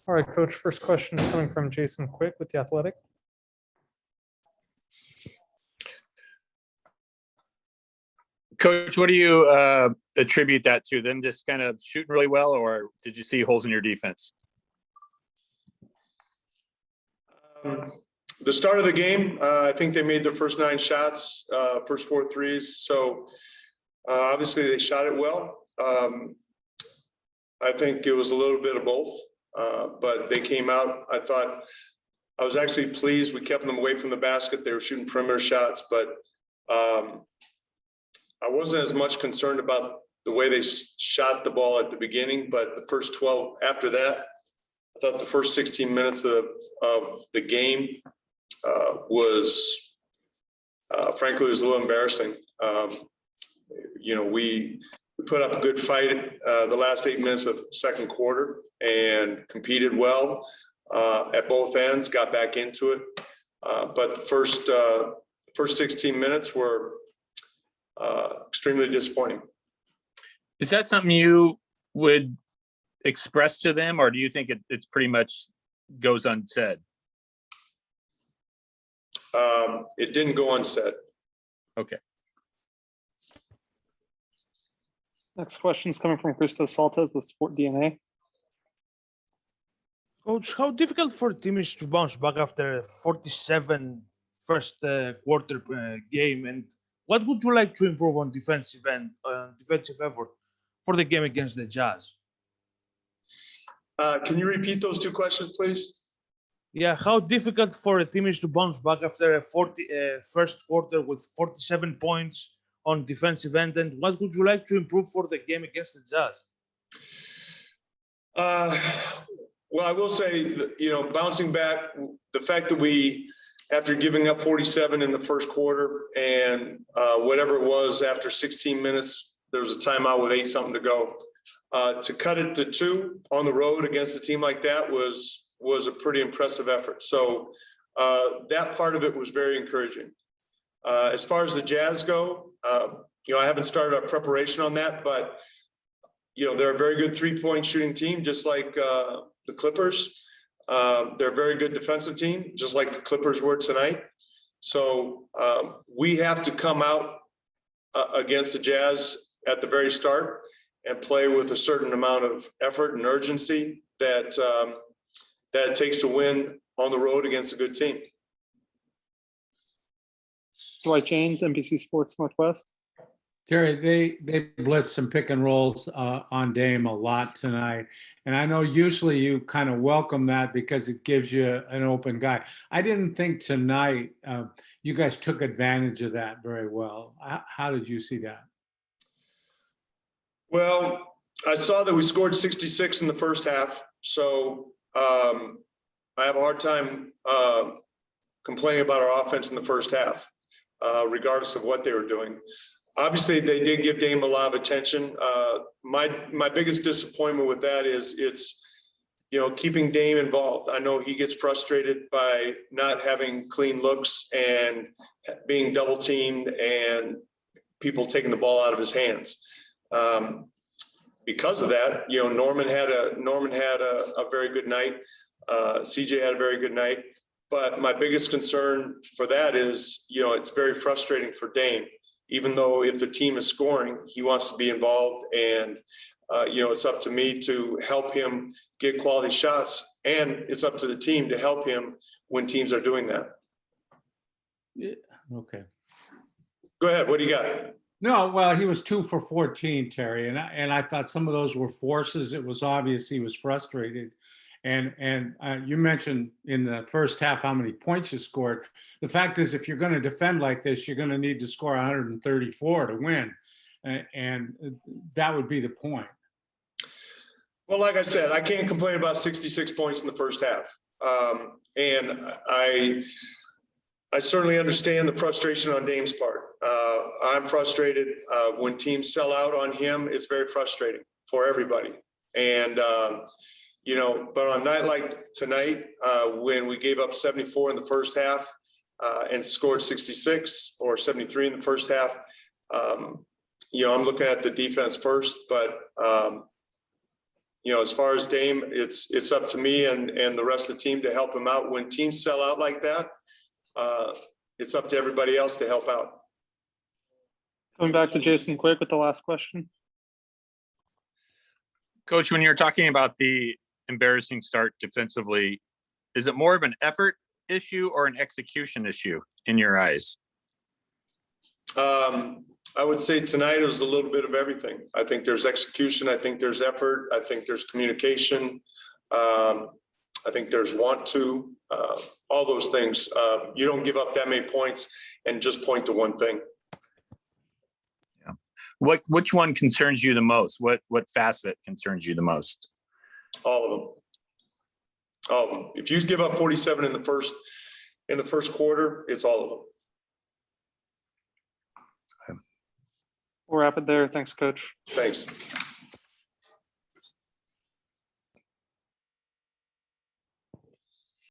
All right, Coach, first question is coming from Jason Quick with The Athletic. Coach, what do you attribute that to? Them just kind of shooting really well, or did you see holes in your defense? The start of the game, I think they made their first 9 shots, first 4 threes. So obviously they shot it well. I think it was a little bit of both, but they came out. I was actually pleased. We kept them away from the basket. They were shooting perimeter shots, but I wasn't as much concerned about the way they shot the ball at the beginning, but the first 12 after that, I thought the first 16 minutes of the game was, frankly, it was a little embarrassing. We put up a good fight the last 8 minutes of the second quarter and competed well at both ends, got back into it. But the first 16 minutes were extremely disappointing. Is that something you would express to them, or do you think it's pretty much goes unsaid? It didn't go unsaid. Okay. Next question is coming from Christos Saltes with Sport DNA. Coach, how difficult for teams to bounce back after a 47 first quarter game, and what would you like to improve on defensive effort for the game against the Jazz? Can you repeat those 2 questions, please? Yeah, how difficult for a team is to bounce back after a first quarter with 47 points on defensive end, and what would you like to improve for the game against the Jazz? Well, I will say that, bouncing back, the fact that we, after giving up 47 in the first quarter and whatever it was after 16 minutes, there was a timeout with 8 something to go. To cut it to 2 on the road against a team like that was a pretty impressive effort. So that part of it was very encouraging. As far as the Jazz go, I haven't started our preparation on that, but they're a very good 3-point shooting team, just like the Clippers. They're a very good defensive team, just like the Clippers were tonight. So we have to come out against the Jazz at the very start and play with a certain amount of effort and urgency that it takes to win on the road against a good team. Dwight James, NBC Sports Northwest. Terry, they blitzed some pick and rolls on Dame a lot tonight. And I know usually you kind of welcome that because it gives you an open guy. I didn't think tonight you guys took advantage of that very well. How did you see that? Well, I saw that we scored 66 in the first half. So I have a hard time complaining about our offense in the first half, regardless of what they were doing. Obviously, they did give Dame a lot of attention. My biggest disappointment with that is it's, keeping Dame involved. I know he gets frustrated by not having clean looks and being double teamed and people taking the ball out of his hands. Because of that, Norman had a very good night. CJ had a very good night. But my biggest concern for that is, it's very frustrating for Dame. Even though if the team is scoring, he wants to be involved, and it's up to me to help him get quality shots, and it's up to the team to help him when teams are doing that. Yeah. Okay. Go ahead. What do you got? No, well, he was 2 for 14, Terry, and I thought some of those were forces. It was obvious he was frustrated. And you mentioned in the first half how many points you scored. The fact is, if you're going to defend like this, you're going to need to score 134 to win. And that would be the point. Well, like I said, I can't complain about 66 points in the first half. And I certainly understand the frustration on Dame's part. I'm frustrated. When teams sell out on him, it's very frustrating for everybody. And, but on a night like tonight, when we gave up 74 in the first half and scored 66 or 73 in the first half, I'm looking at the defense first, but, as far as Dame, it's up to me and the rest of the team to help him out. When teams sell out like that, it's up to everybody else to help out. Coming back to Jason quick with the last question. Coach, when you're talking about the embarrassing start defensively, is it more of an effort issue or an execution issue in your eyes? I would say tonight it was a little bit of everything. I think there's execution. I think there's effort. I think there's communication. I think there's want to, all those things. You don't give up that many points and just point to one thing. Which one concerns you the most? What facet concerns you the most? All of them. All of them. If you give up 47 in the first quarter, it's all of them. We'll wrap it there. Thanks, Coach. Thanks.